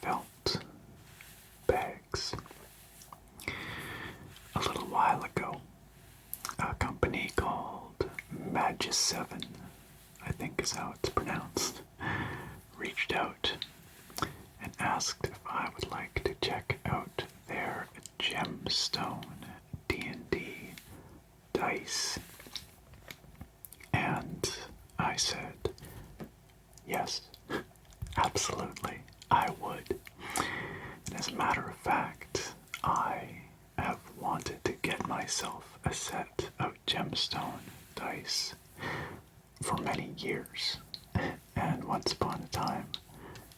felt bags. A little while ago, a company called MAGISEVEN, I think is how it's pronounced, reached out and asked if I would like to check out their Gemstone DnD dice. And I said, yes, absolutely, I would. And as a matter of fact, I have wanted to get myself a set of gemstone dice for many years. And once upon a time,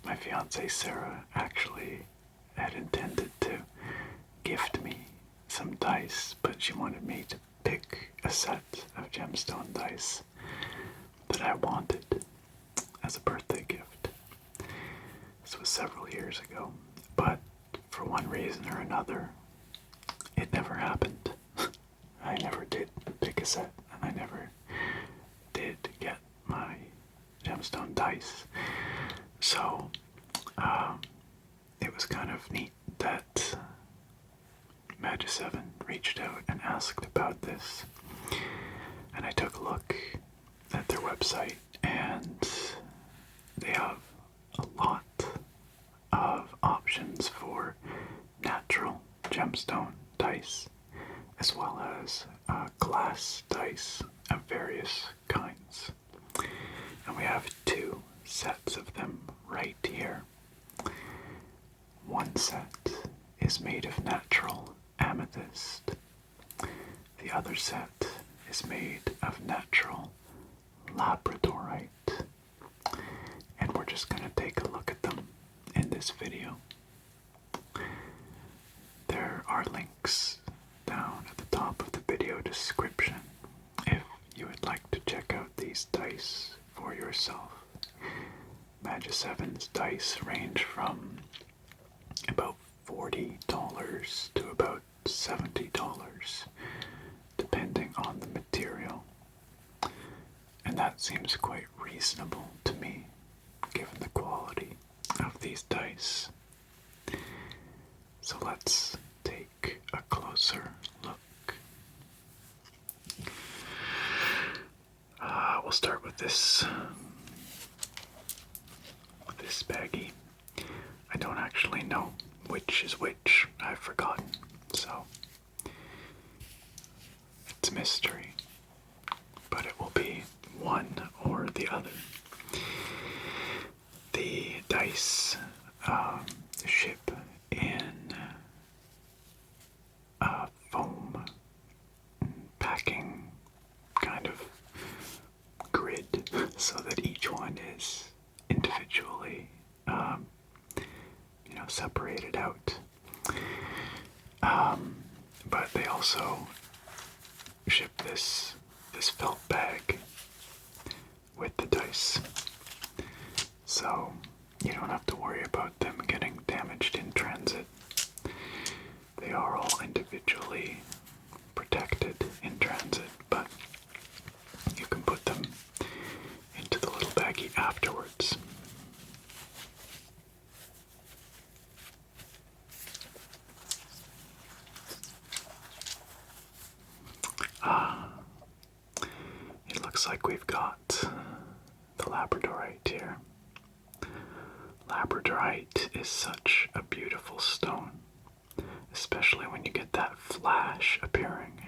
my fiancée Sarah actually had intended to gift me some dice, but she wanted me to pick a set of gemstone dice that I wanted as a birthday gift. This was several years ago, but for one reason or another, it never happened. I never did pick a set, and I never did get my gemstone dice. So, it was kind of neat that MAGISEVEN reached out and asked about this. And I took a look at their website, and they have a lot of options for natural gemstone dice, as well as glass dice of various kinds. And we have two sets of them right here. One set is made of natural amethyst. The other set is made of natural labradorite. And we're just going to take a look at them in this video. There are links down at the top of the video description if you would like to check out these dice for yourself. MAGISEVEN's dice range from about $40 to about $70, depending on the material. And that seems quite reasonable to me, given the quality of these dice. So let's take a closer look. We'll start with this baggie. I don't actually know which is which. I've forgotten. So it's a mystery. But it will be one or the other. The dice ship in foam packing kind of grid so that each one is individually separated out. But they also ship this felt bag with the dice, so you don't have to worry about them getting damaged in transit. They are all individually protected in transit, but you can put them into the little baggie afterwards. It looks like we've got the labradorite here. Labradorite is such a beautiful stone, especially when you get that flash appearing.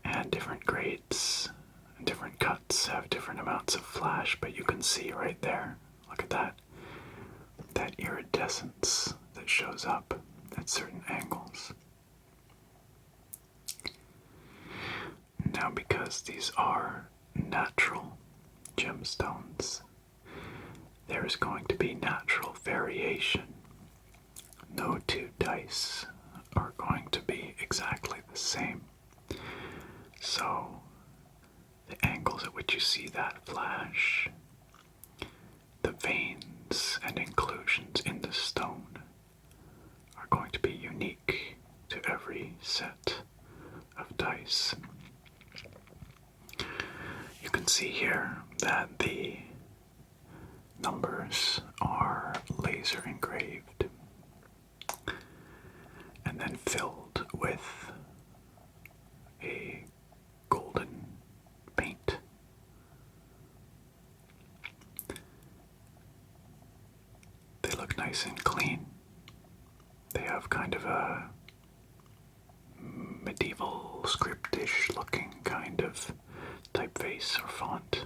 And different grades and different cuts have different amounts of flash, but you can see right there, look at that iridescence that shows up at certain angles. Now, because these are natural gemstones, there is going to be natural variation. No two dice are going to be exactly the same. So, the angles at which you see that flash, the veins and inclusions in the stone are going to be unique to every set of dice. You can see here that the numbers are laser engraved. engraved and then filled with a golden paint. They look nice and clean. They have kind of a medieval scriptish looking kind of typeface or font.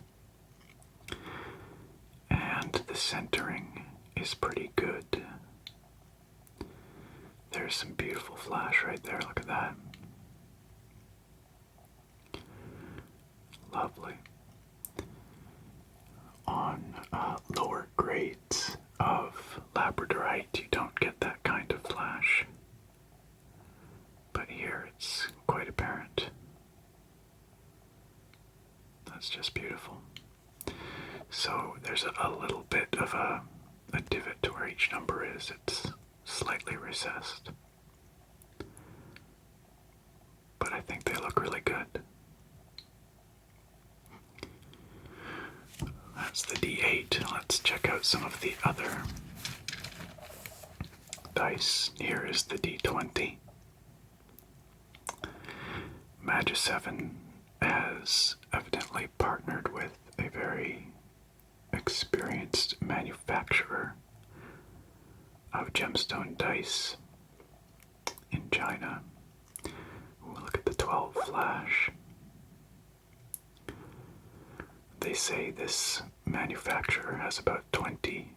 And the centering is pretty good. There's some beautiful flash right there, look at that. Lovely. On lower grades of Labradorite, you don't get that kind of flash. But here it's quite apparent. That's just beautiful. So there's a little bit of a divot to where each number is. It's slightly recessed. But I think they look really good. That's the D8. Let's check out some of the other dice. Here is the D20. MAGISEVEN has evidently partnered with a very experienced manufacturer of gemstone dice in China. We'll look at the 12 flash. They say this manufacturer has about 20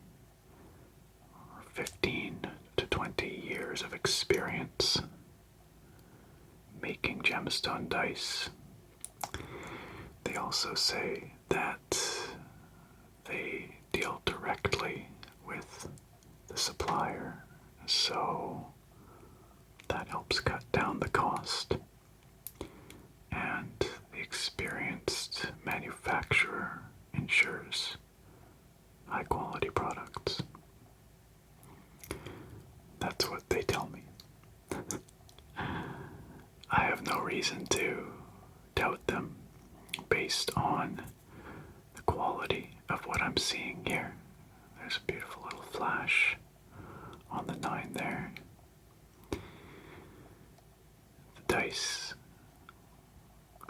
or 15 to 20 years of experience making gemstone dice. They also say that they deal directly with the supplier, so that helps cut down the cost. And the experienced manufacturer ensures high quality products. That's what they tell me. I have no reason to doubt them based on the quality of what I'm seeing here. There's a beautiful little flash on the 9 there. The dice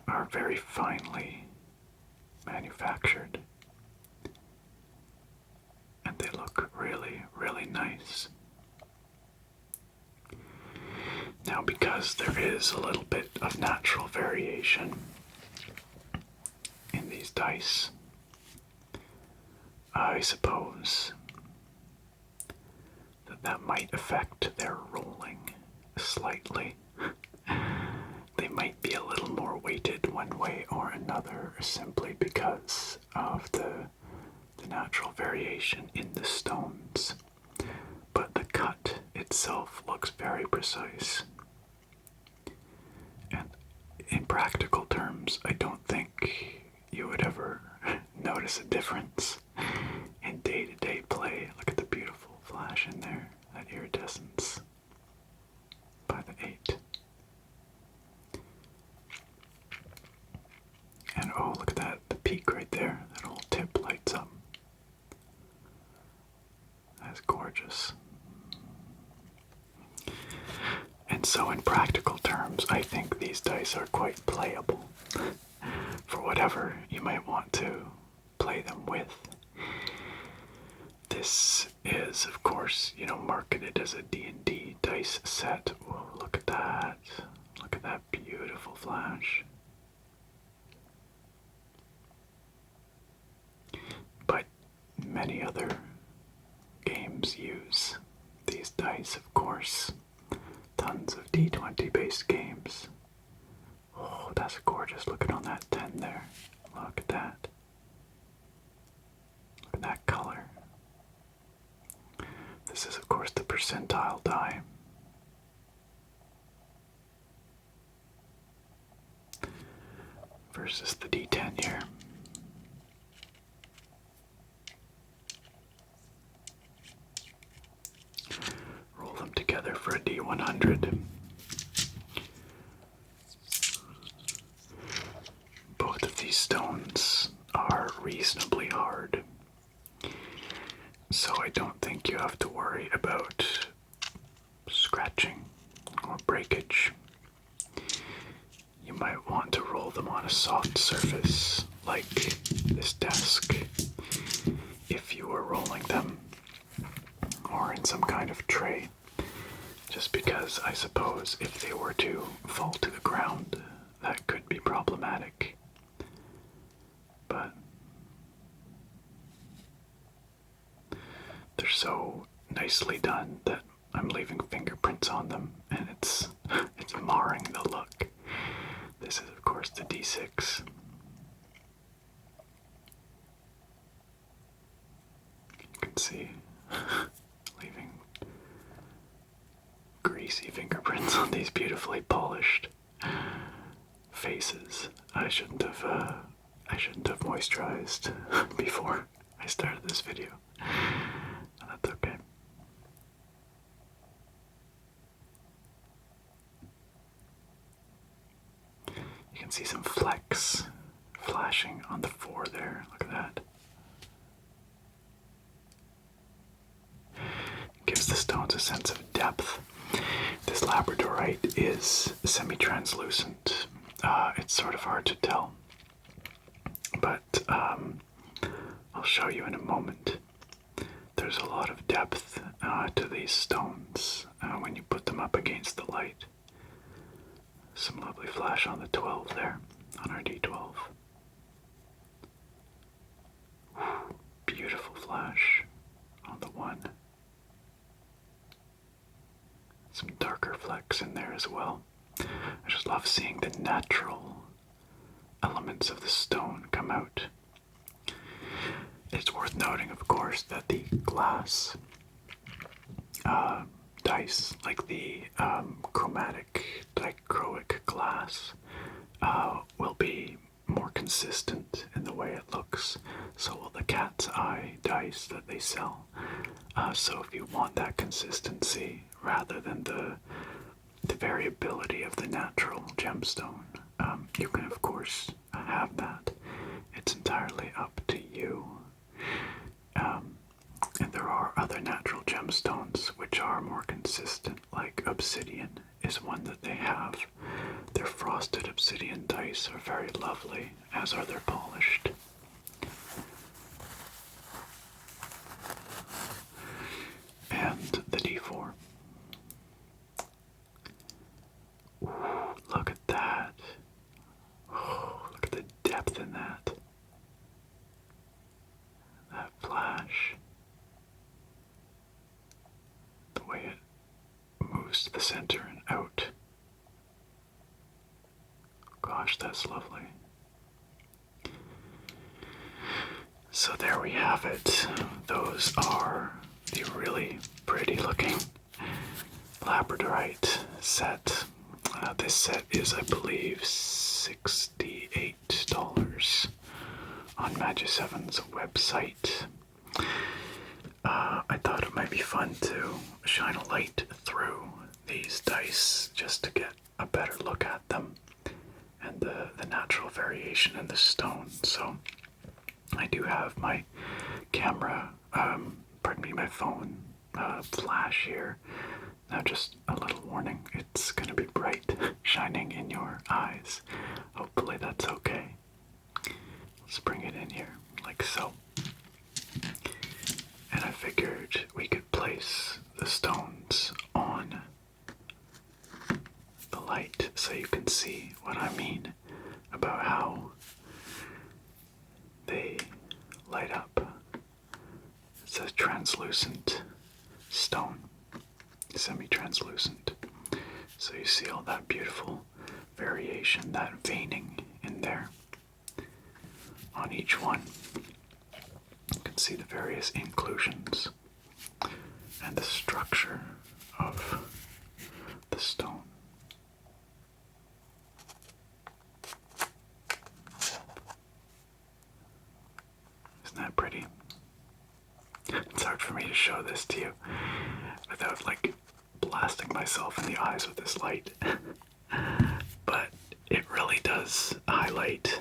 are very finely manufactured, and they look really, really nice. Now, because there is a little bit of natural variation in these dice, I suppose that might affect their rolling slightly. They might be a little more weighted one way or another simply because of the natural variation in the stones. But the cut itself looks very precise. And in practical terms, I don't think you would ever notice a difference in day-to-day play. Look at the beautiful flash in there, that iridescence by the 8. And oh, look at that, the peak right there, that whole tip lights up. That's gorgeous. And so in practical terms, I think these dice are quite playable for whatever you might want to play them with. This is, of course, marketed as a DnD dice set. Whoa, look at that. Look at that beautiful flash. But many other games use these dice, of course. Tons of D20 based games. Oh, that's gorgeous. Look at on that 10 there. Look at that. Look at that color. This is, of course, the percentile die. Versus the D10 here. Roll them together for a D100. Both of these stones are reasonably hard, so I don't think you have to worry about a soft surface like this desk if you were rolling them, or in some kind of tray, just because I suppose if they were to fall to the ground, that could be problematic. But they're so nicely done that I'm leaving fingerprints on them, and it's marring the look. This is, of course, the D6. You can see leaving greasy fingerprints on these beautifully polished faces. I shouldn't have moisturized before I started this video. That's okay. You can see some flecks flashing on the 4 there. Look at that. It gives the stones a sense of depth. This labradorite is semi-translucent. It's sort of hard to tell, but I'll show you in a moment. There's a lot of depth to these stones when you put them up against the light. Some lovely flash on the 12 there, on our D12. Beautiful flash on the 1. Some darker flecks in there as well. I just love seeing the natural elements of the stone come out. It's worth noting, of course, that the glass dice, like the chromatic dichroic glass, will be more consistent in the way it looks. So will the cat's eye dice that they sell. So if you want that consistency rather than the variability of the natural gemstone, you can of course have that. It's entirely up to you. And there are other natural gemstones which are more consistent, like obsidian is one that they have. Their frosted obsidian dice are very lovely, as are their polished. And the D4. Ooh, look at that. Oh, look at the depth in that. That flash. The way it moves to the center and out. Gosh, that's lovely. So there we have it. Those are the really pretty looking labradorite set. This set is, I believe, $68 on MAGISEVEN's website. I thought it might be fun to shine a light through these dice just to get a better look at them and the natural variation in the stone. So I do have my camera, my phone flash here. Now just a little warning, it's going to be bright, shining in your eyes. Hopefully that's okay. Let's bring it in here, like so. And I figured we could place the stones on the light so you can see what I mean about how they light up. It's a translucent stone, semi-translucent. So you see all that beautiful variation, that veining in there on each one. You can see the various inclusions and the structure of the stone. Isn't that pretty? It's hard for me to show this to you without like blasting myself in the eyes with this light. But it really does highlight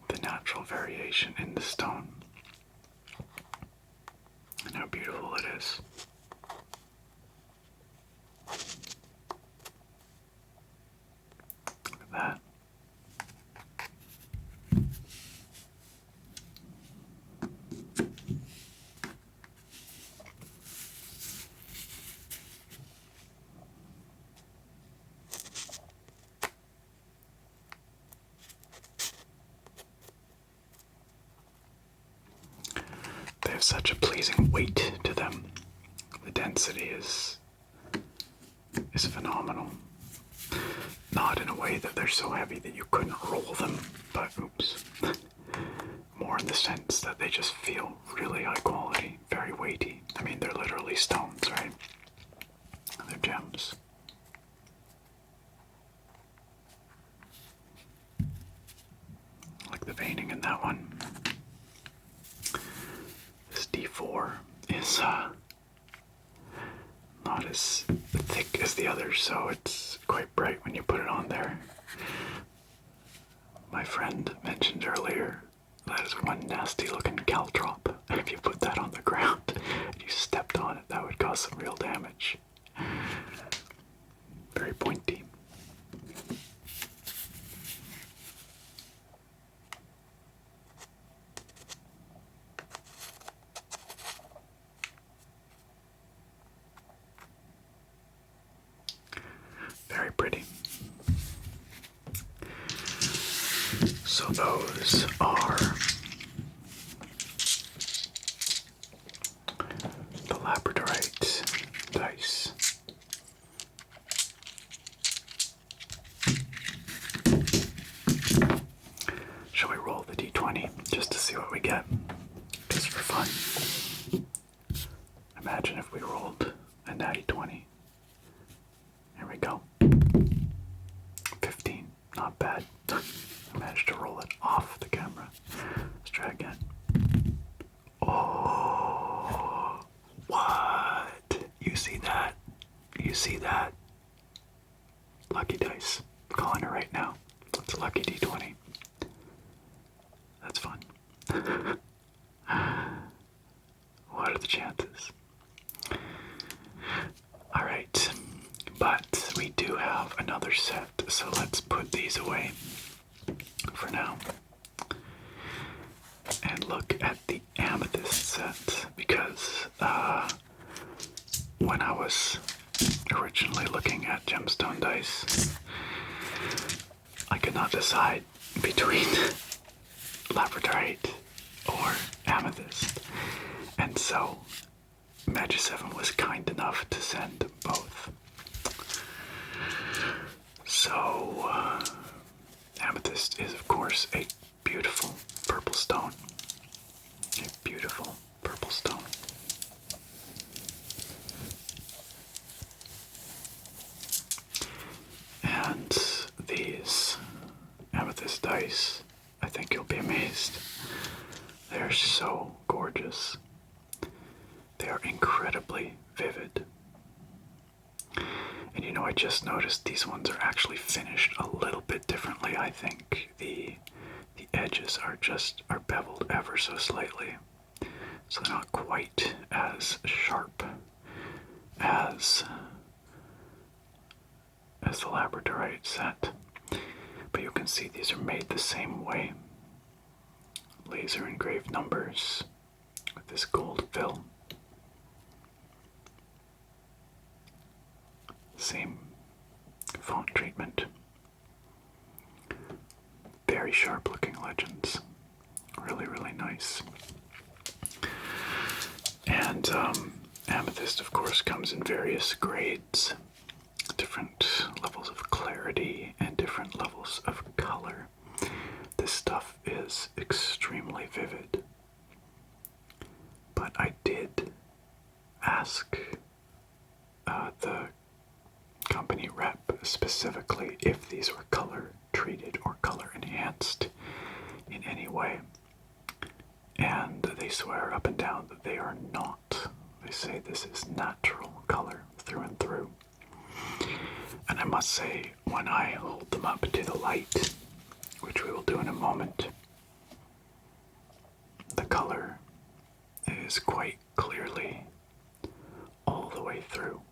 the natural variation in the stone and how beautiful it is. have such a pleasing weight to them. The density is phenomenal. Not in a way that they're so heavy that you couldn't roll them, but oops. More in the sense that they just feel really high quality, very weighty. I mean, they're literally stones, right? They're gems. Like the veining in that one. This D4 is not as thick as the others, so it's quite bright when you put it on there. My friend mentioned earlier that is one nasty looking caltrop. If you put that on the ground and you stepped on it, that would cause some real damage. Very pointy. Very pretty. So those are the Labradorite dice. Shall we roll the d20 just to see what we get? Just for fun. Imagine if we rolled a natty 20. Here we go. 15. Not bad. I managed to roll it off the camera. Let's try again. Oh, what? You see that? You see that? Lucky dice. I'm calling it right now. It's a lucky d20. That's fun. What are the chances? Alright, but we do have another set, so let's put these away for now. And look at the Amethyst set, because when I was originally looking at gemstone dice, I could not decide between Labradorite or Amethyst. And so MAGISEVEN was kind enough to send both. So Amethyst is of course a beautiful purple stone. A beautiful purple stone. And these Amethyst dice, I think you'll be amazed. They're so gorgeous. They are incredibly vivid. And you know, I just noticed these ones are actually finished a little bit differently. I think the edges are beveled ever so slightly, so they're not quite as sharp as the Labradorite set. But you can see these are made the same way. Laser engraved numbers with this gold fill. Same font treatment. Very sharp looking legends. Really, really nice. And Amethyst, of course, comes in various grades, different levels of clarity and different levels of color. This stuff is extremely vivid. But I did ask the company rep specifically if these were color treated or color enhanced in any way. And they swear up and down that they are not. They say this is natural color through and through. And I must say, when I hold them up to the light, which we will do in a moment, the color is quite clearly all the way through,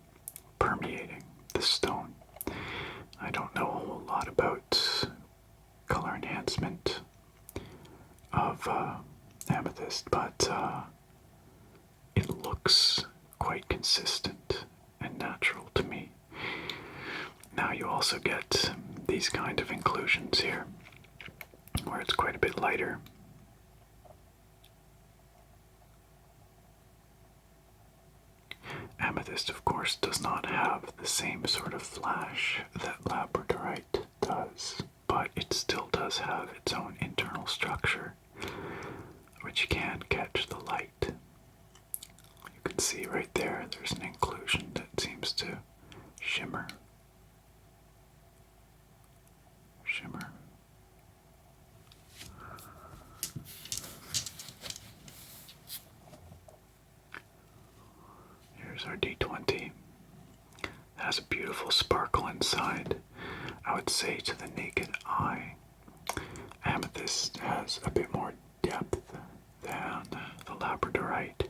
permeating the stone. I don't know a whole lot about color enhancement of Amethyst, but it looks quite consistent and natural to me. Now you also get these kind of inclusions here, where it's quite a bit lighter. amethyst, of course, does not have the same sort of flash that labradorite does, but it still does have its own internal structure, which can catch the light. You can see right there, there's an inclusion that seems to shimmer. Shimmer. Here's our D20. It has a beautiful sparkle inside. I would say to the naked eye, amethyst has a bit more depth than the labradorite.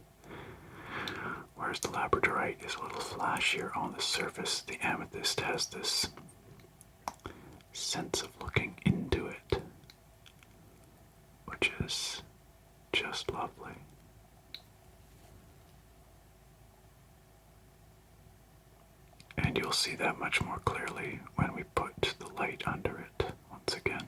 Whereas the labradorite is a little flashier on the surface, the amethyst has this sense of looking into it, which is just lovely. And you'll see that much more clearly when we put the light under it once again.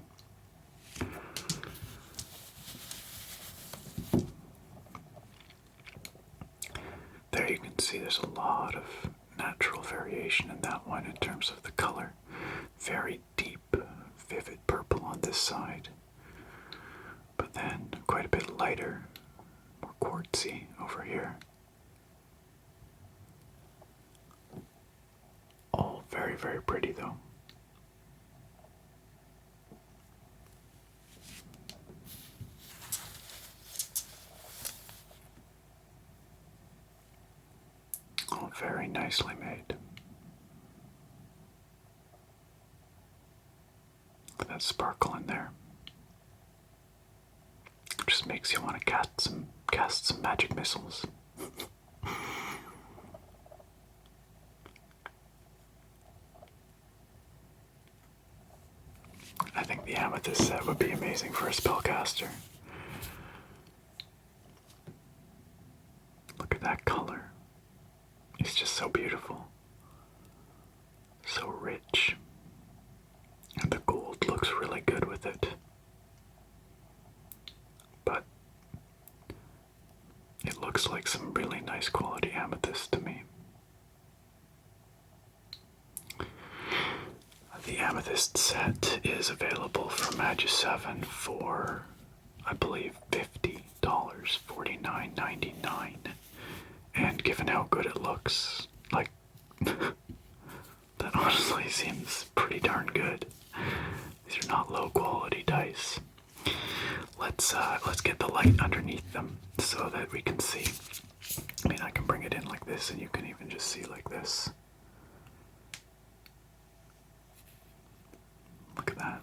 There you can see there's a lot of natural variation in that one in terms of the color. Very deep, vivid purple on this side, but then quite a bit lighter, more quartzy over here. All very, very pretty though. All very nicely made. Look at that sparkle in there. It just makes you want to cast some magic missiles. I think the amethyst set would be amazing for a spellcaster. Look at that color. It's just so beautiful. So rich. And the gold looks really good with it. But it looks like some really nice quality amethyst to me. The amethyst set is available from MAGISEVEN for, I believe, $50, $49.99. And given how good it looks, like, that honestly seems pretty darn good. These are not low quality dice. Let's get the light underneath them so that we can see. I mean, I can bring it in like this, and you can even just see like this. Look at that.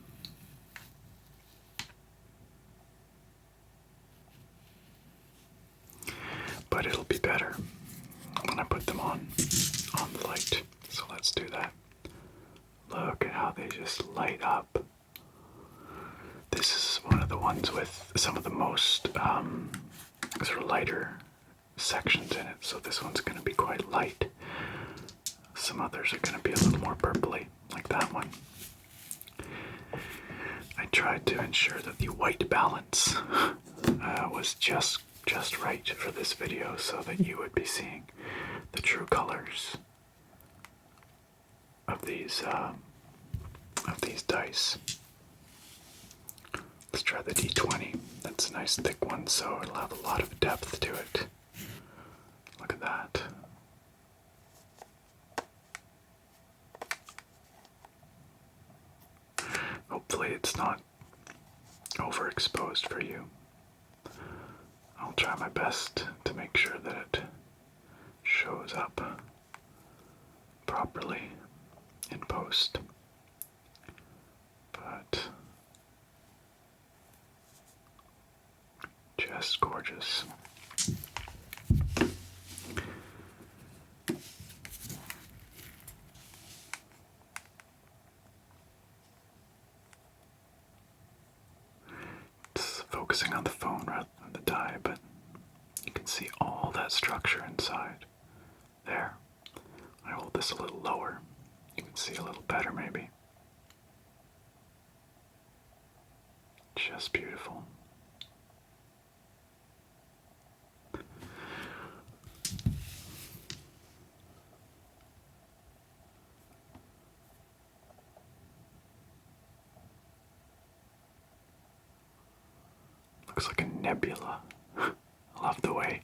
But it'll be better when I put them on the light. So let's do that. Look at how they just light up. This is one of the ones with some of the most sort of lighter sections in it. So this one's going to be quite light. Some others are going to be a little more purpley, like that one. I tried to ensure that the white balance was just right for this video so that you would be seeing the true colors of these dice. Let's try the D20. That's a nice thick one, so it'll have a lot of depth to it. Look at that. Hopefully it's not overexposed for you. I'll try my best to make sure that it shows up properly in post. But just gorgeous. It's focusing on the phone rather than the die, but you can see all that structure inside. There. I hold this a little lower. You can see a little better maybe. Just beautiful. looks like a nebula. I love the way,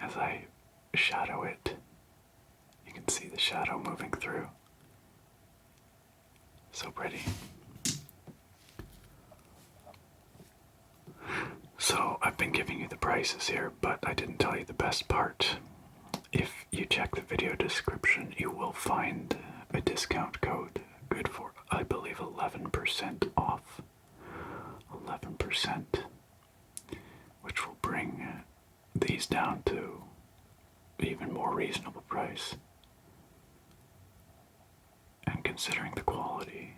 as I shadow it, you can see the shadow moving through. So pretty. So I've been giving you the prices here, but I didn't tell you the best part. If you check the video description, you will find a discount code good for, I believe, 11% off. 11%, which will bring these down to even more reasonable price. And considering the quality,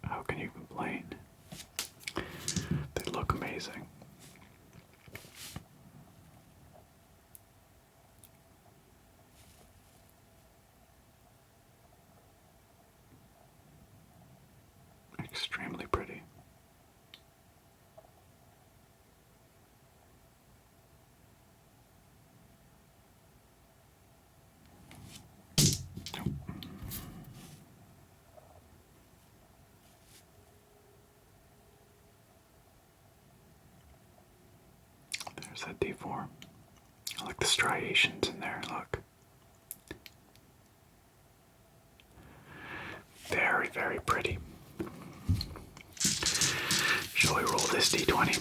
how can you complain? They look amazing. Extremely pretty. There's that deform. I like the striations in there, look. Very, very pretty. Shall we roll this d20?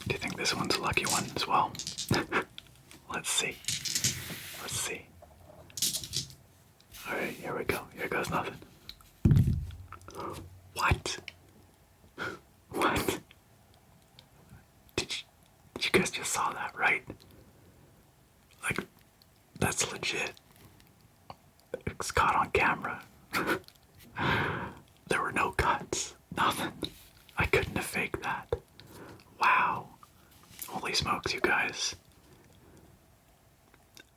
Do you think this one's a lucky one as well? Let's see. Let's see. Alright, here we go. Here goes nothing. What? What? Did you guys just saw that, right? Like, that's legit. It's caught on camera. There were no cuts. Nothing. I couldn't have faked that. Wow. Holy smokes, you guys.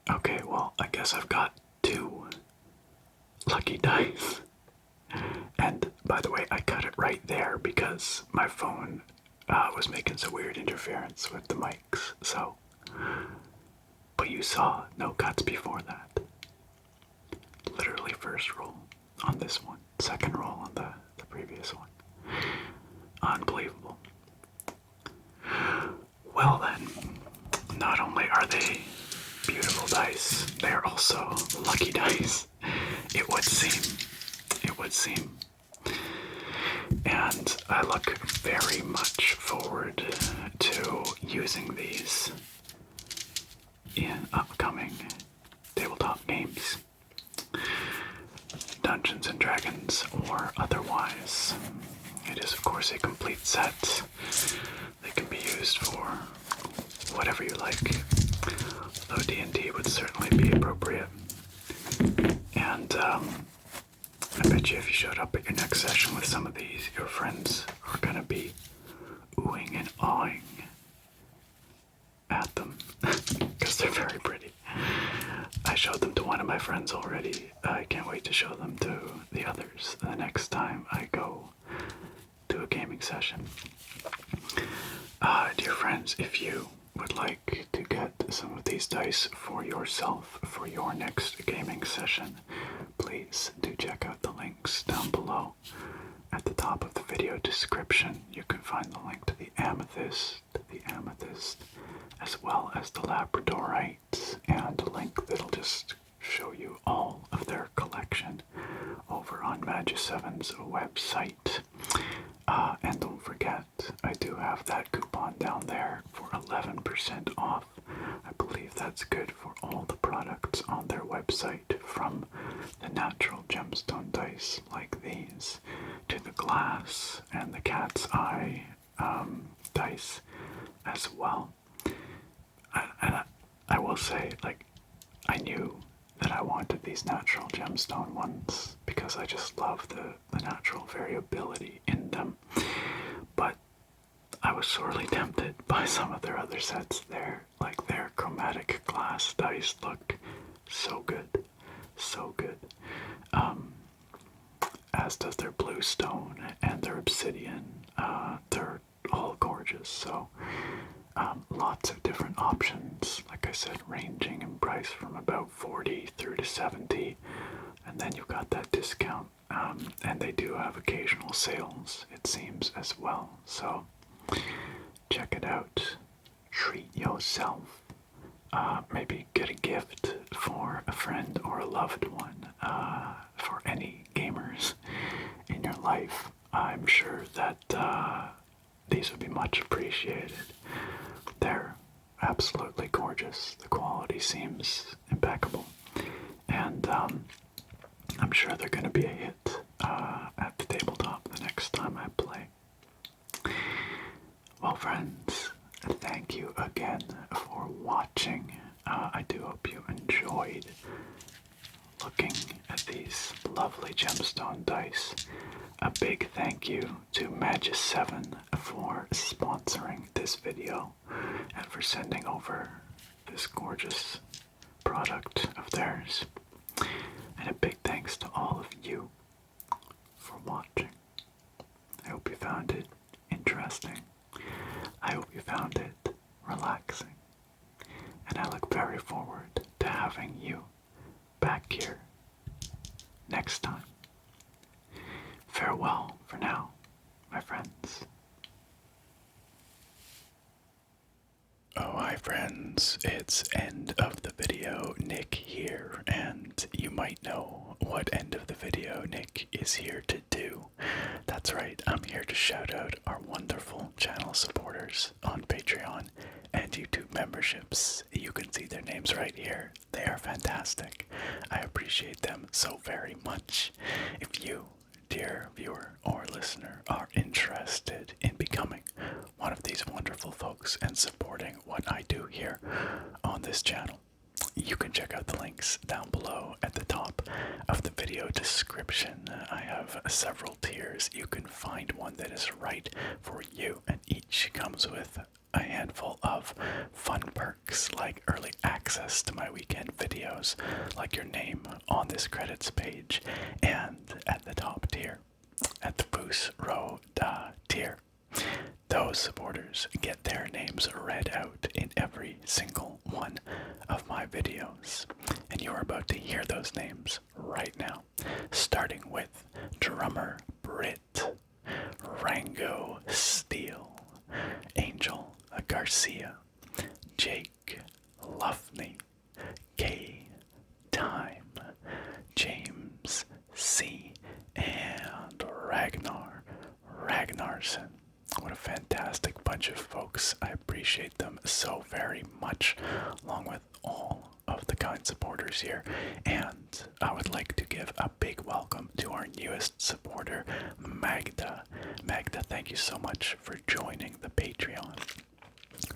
Okay, well, I guess I've got 2 lucky dice. And, by the way, I cut it right there because my phone was making some weird interference with the mics, so. But you saw no cuts before that. Literally first roll on this one, second roll on the previous one. Unbelievable. Well then, not only are they beautiful dice, they are also lucky dice. It would seem. It would seem. And I look very much forward to using these in upcoming tabletop games. Dungeons and Dragons or otherwise. It is of course a complete set. They can be used for whatever you like, though DnD would certainly be appropriate. And I bet you if you showed up at your next session with some of these, your friends are gonna be oohing and awing at them because they're very pretty. I showed them to one of my friends already. I can't wait to show them to the others the next time I go to a gaming session. Dear friends, if you would like to get some of these dice for yourself for your next gaming session, please do check out the links down below. At the top of the video description, you can find the link to the Amethyst, as well as the Labradorite, and a link that'll just show you all of their collection over on MAGISEVEN's website. And don't forget, I do have that coupon down there for 11% off. I believe that's good for all the products on their website, from the natural gemstone dice like these to the glass and the cat's eye dice as well. And I will say, like, I knew that I wanted these natural gemstone ones because I just love the natural variability in them. But I was sorely tempted by some of their other sets there. Like, their chromatic glass dice look so good. So good. As does their bluestone and their obsidian. They're all gorgeous. So lots of different options, like I said, ranging in price from about 40 through to 70, and then you've got that discount, and they do have occasional sales, it seems, as well. So Check it out. Treat yourself. Maybe get a gift for a friend or a loved one. For any gamers in your life, I'm sure that these would be much appreciated. They're absolutely gorgeous. The quality seems impeccable. And I'm sure they're going to be a hit at the tabletop the next time I play. Well, friends, thank you again for watching. I do hope you enjoyed looking at these lovely gemstone dice. A big thank you to MAGISEVEN for sponsoring this video and for sending over this gorgeous product of theirs. And a big thanks to all of you for watching. I hope you found it interesting. I hope you found it relaxing. And I look very forward to having you back here next time. Farewell for now, my friends. Oh, hi friends, it's end of the video, Nick here, and you might know what end of the video Nick is here to do. That's right, I'm here to shout out our wonderful channel supporters on Patreon and YouTube memberships. You can see their names right here. They are fantastic. I appreciate them so very much. If you, dear viewer or listener, are interested in becoming one of these wonderful folks and supporting what I do here on this channel, you can check out the links down below at the top of the video description. I have several tiers. You can find one that is right for you, and each comes with a handful of fun perks like early access to my weekend videos, like your name on this credits page, and at the top tier, at the Boost Row Da tier, those supporters get their names read out in every single one of my videos. And you're about to hear those names right now, starting with Drummer Brit, Rango Steele, Angel Garcia, Jake Luffney, K Time, James C, and Ragnarsson. What a fantastic bunch of folks. I appreciate them so very much, along with all of the kind supporters here. And I would like to give a big welcome to our newest supporter, Magda. Magda, thank you so much for joining the Patreon.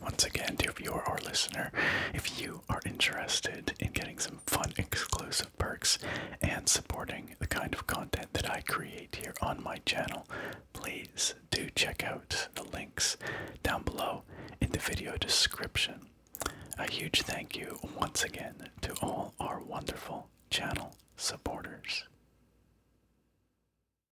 Once again, dear viewer or listener, if you are interested in getting some fun exclusive perks and supporting the kind of content that I create here on my channel, please do check out the links down below in the video description. A huge thank you once again to all our wonderful channel supporters.